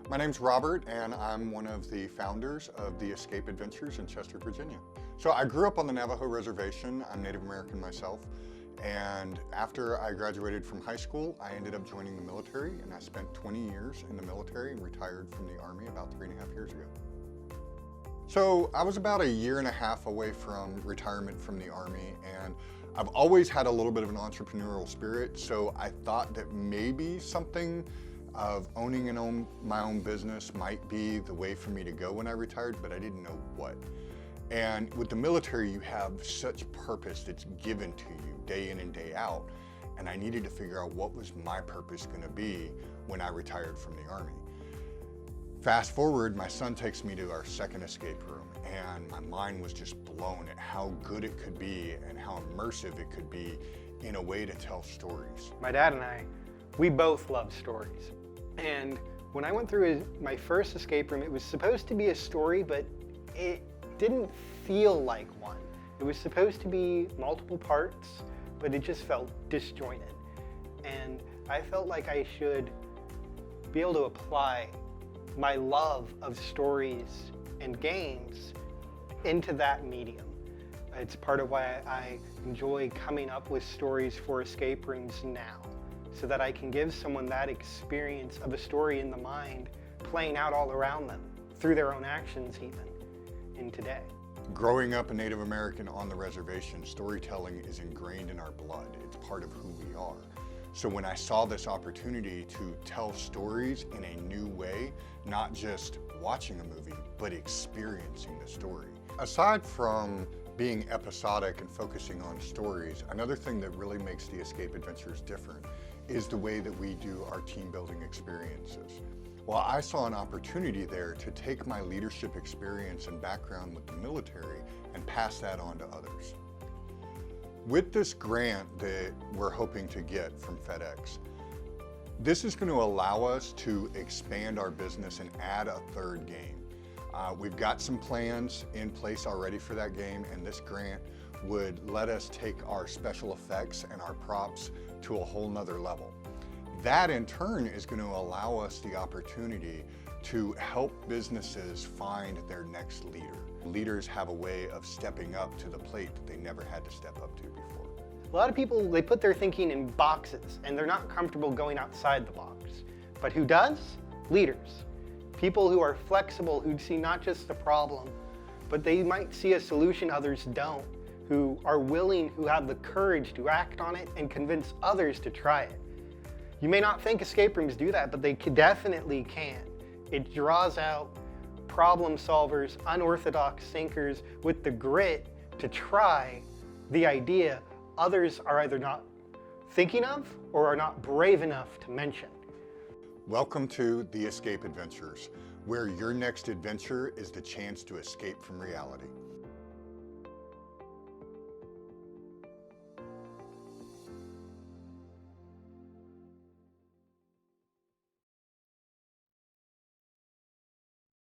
My name's Robert, and I'm one of the founders of the Escape Adventures in Chester, Virginia. So I grew up on the Navajo Reservation. I'm Native American myself. And after I graduated from high school, I ended up joining the military, and I spent 20 years in the military and retired from the Army about 3.5 years ago. So I was about 1.5 years away from retirement from the Army, and I've always had a little bit of an entrepreneurial spirit, so I thought that maybe something of owning my own business might be the way for me to go when I retired, but I didn't know what. And with the military, you have such purpose that's given to you day in and day out, and I needed to figure out what was my purpose going to be when I retired from the Army. Fast forward, my son takes me to our second escape room, and my mind was just blown at how good it could be and how immersive it could be in a way to tell stories. My dad and I, we both love stories. And when I went through my first escape room, it was supposed to be a story, but it didn't feel like one. It was supposed to be multiple parts, but it just felt disjointed. And I felt like I should be able to apply my love of stories and games into that medium. It's part of why I enjoy coming up with stories for escape rooms now, so that I can give someone that experience of a story in the mind playing out all around them through their own actions even in today. Growing up a Native American on the reservation, storytelling is ingrained in our blood. It's part of who we are. So when I saw this opportunity to tell stories in a new way, not just watching a movie, but experiencing the story. Aside from being episodic and focusing on stories, another thing that really makes the Escape Adventures different is the way that we do our team building experiences. Well, I saw an opportunity there to take my leadership experience and background with the military and pass that on to others. With this grant that we're hoping to get from FedEx, this is going to allow us to expand our business and add a third game. We've got some plans in place already for that game, and this grant would let us take our special effects and our props to a whole nother level. That in turn is going to allow us the opportunity to help businesses find their next leader. Leaders have a way of stepping up to the plate that they never had to step up to before. A lot of people, they put their thinking in boxes and they're not comfortable going outside the box. But who does? Leaders. People who are flexible, who see not just the problem, but they might see a solution others don't, who are willing, who have the courage to act on it and convince others to try it. You may not think escape rooms do that, but they definitely can. It draws out problem solvers, unorthodox thinkers with the grit to try the idea others are either not thinking of or are not brave enough to mention. Welcome to the Escape Adventures, where your next adventure is the chance to escape from reality.